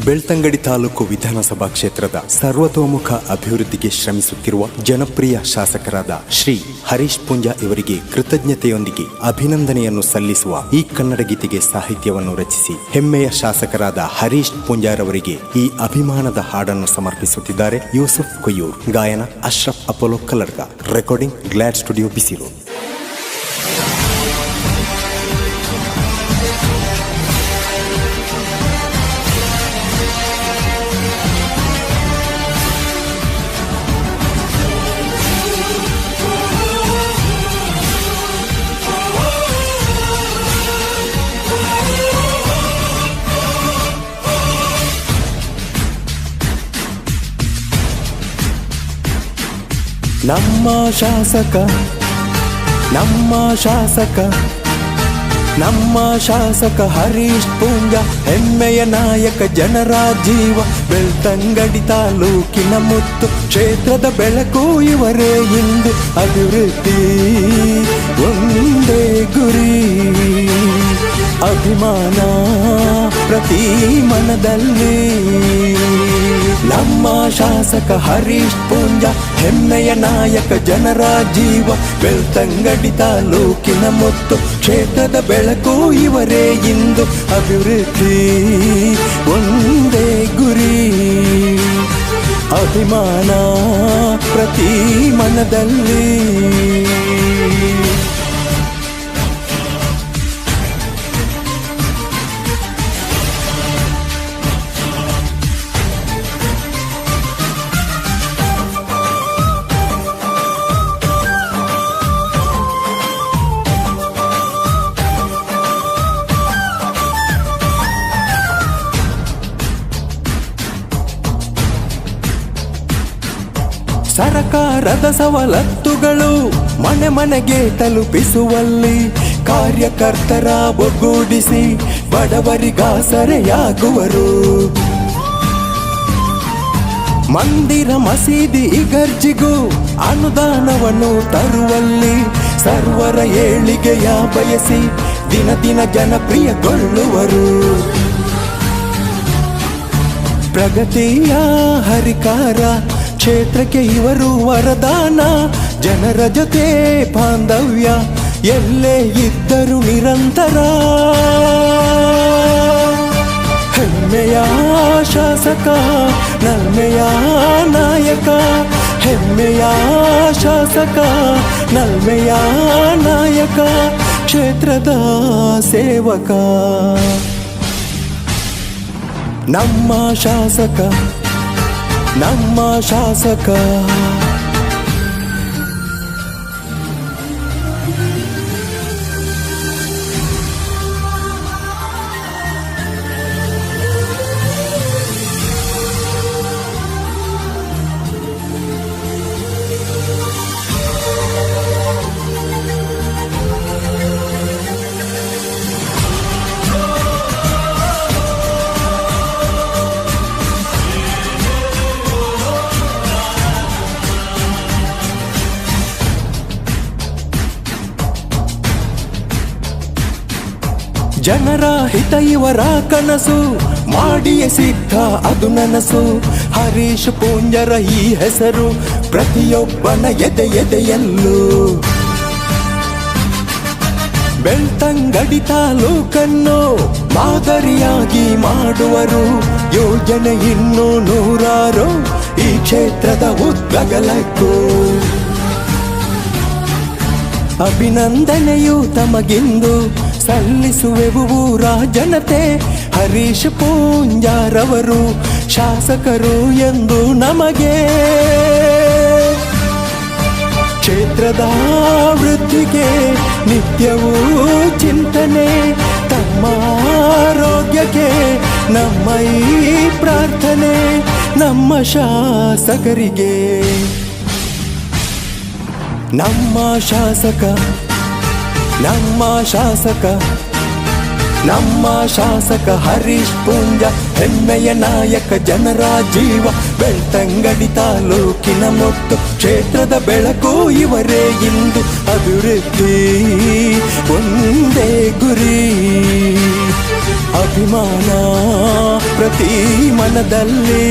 ಬೆಳ್ತಂಗಡಿ ತಾಲೂಕು ವಿಧಾನಸಭಾ ಕ್ಷೇತ್ರದ ಸರ್ವತೋಮುಖ ಅಭಿವೃದ್ಧಿಗೆ ಶ್ರಮಿಸುತ್ತಿರುವ ಜನಪ್ರಿಯ ಶಾಸಕರಾದ ಶ್ರೀ ಹರೀಶ್ ಪೂಂಜಾ ಇವರಿಗೆ ಕೃತಜ್ಞತೆಯೊಂದಿಗೆ ಅಭಿನಂದನೆಯನ್ನು ಸಲ್ಲಿಸುವ ಈ ಕನ್ನಡ ಗೀತೆಗೆ ಸಾಹಿತ್ಯವನ್ನು ರಚಿಸಿ ಹೆಮ್ಮೆಯ ಶಾಸಕರಾದ ಹರೀಶ್ ಪೂಂಜಾರವರಿಗೆ ಈ ಅಭಿಮಾನದ ಹಾಡನ್ನು ಸಮರ್ಪಿಸುತ್ತಿದ್ದಾರೆ ಯೂಸುಫ್ ಕೊಯ್ಯೂರ್. ಗಾಯನ ಅಶ್ರಫ್ ಅಪೋಲೋ ಕಲರ್ಗ. ರೆಕಾರ್ಡಿಂಗ್ ಗ್ಲಾಡ್ ಸ್ಟುಡಿಯೋ ಬಿಸಿಲು. ನಮ್ಮ ಶಾಸಕ ಹರೀಶ್ ಪೂಂಜಾ ಹೆಮ್ಮೆಯ ನಾಯಕ, ಜನರ ಜೀವ, ಬೆಳ್ತಂಗಡಿ ತಾಲೂಕಿನ ಮುತ್ತು, ಕ್ಷೇತ್ರದ ಬೆಳಕು ಇವರೇ ಇಂದು, ಅಭಿವೃದ್ಧಿ ಒಂದೇ ಗುರಿ, ಅಭಿಮಾನ ಪ್ರತಿ ಮನದಲ್ಲಿ. ನಮ್ಮ ಶಾಸಕ ಹರೀಶ್ ಪೂಂಜಾ ಹೆಮ್ಮೆಯ ನಾಯಕ, ಜನರ ಜೀವ, ಬೆಳ್ತಂಗಡಿ ತಾಲೂಕಿನ ಮುತ್ತು, ಕ್ಷೇತ್ರದ ಬೆಳಕು ಇವರೇ ಇಂದು, ಅಭಿವೃದ್ಧಿ ಒಂದೇ ಗುರಿ, ಅಭಿಮಾನ ಪ್ರತಿ ಮನದಲ್ಲಿ. ಸರಕಾರದ ಸವಲತ್ತುಗಳು ಮನೆ ಮನೆಗೆ ತಲುಪಿಸುವಲ್ಲಿ ಕಾರ್ಯಕರ್ತರ ಒಗ್ಗೂಡಿಸಿ ಬಡವರಿಗಾಸರೆಯಾಗುವರು. ಮಂದಿರ ಮಸೀದಿ ಇಗರ್ಜಿಗೂ ಅನುದಾನವನ್ನು ತರುವಲ್ಲಿ ಸರ್ವರ ಏಳಿಗೆಯ ಬಯಸಿ ದಿನ ದಿನ ಜನಪ್ರಿಯಗೊಳ್ಳುವರು. ಪ್ರಗತಿಯ ಹರಿಕಾರ, ಕ್ಷೇತ್ರಕ್ಕೆ ಇವರು ವರದಾನ, ಜನರ ಜೊತೆ ಬಾಂಧವ್ಯ, ಎಲ್ಲೇ ಇದ್ದರು ನಿರಂತರ. ಹೆಮ್ಮೆಯ ಶಾಸಕ, ನಲ್ಮೆಯ ನಾಯಕ, ಹೆಮ್ಮೆಯ ಶಾಸಕ, ನಲ್ಮೆಯ ನಾಯಕ, ಕ್ಷೇತ್ರದ ಸೇವಕ. ನಮ್ಮ ಶಾಸಕ ಜನರ ಹಿತ ಇವರ ಕನಸು, ಮಾಡಿಯೇ ಸಿದ್ಧ ಅದು ನನಸು. ಹರೀಶ್ ಪೂಂಜರ ಈ ಹೆಸರು ಪ್ರತಿಯೊಬ್ಬನ ಎದೆಯಲ್ಲೂ. ಬೆಳ್ತಂಗಡಿ ತಾಲೂಕನ್ನು ಮಾದರಿಯಾಗಿ ಮಾಡುವರು, ಯೋಜನೆ ಇನ್ನೂ ನೂರಾರು ಈ ಕ್ಷೇತ್ರದ ಉದ್ದಗಲಕ್ಕೂ. ಅಭಿನಂದನೆಯು ತಮಗಿಂದು ಸಲ್ಲಿಸುವೆವು ಊರ ಜನತೆ, ಹರೀಶ್ ಪೂಂಜಾರವರು ಶಾಸಕರು ಎಂದು ನಮಗೆ. ಕ್ಷೇತ್ರದ ವೃದ್ಧಿಗೆ ನಿತ್ಯವೂ ಚಿಂತನೆ, ತಮ್ಮ ಆರೋಗ್ಯಕ್ಕೆ ನಮ್ಮ ಈ ಪ್ರಾರ್ಥನೆ, ನಮ್ಮ ಶಾಸಕರಿಗೆ. ನಮ್ಮ ಶಾಸಕ ಹರೀಶ್ ಪೂಂಜಾ ಹೆಮ್ಮೆಯ ನಾಯಕ, ಜನರ ಜೀವ, ಬೆಳ್ತಂಗಡಿ ತಾಲೂಕಿನ ಮುತ್ತು, ಕ್ಷೇತ್ರದ ಬೆಳಕು ಇವರೇ ಇಂದು, ಅಭಿವೃದ್ಧಿ ಒಂದೇ ಗುರಿ. ಅಭಿಮಾನ ಪ್ರತಿ ಮನದಲ್ಲಿ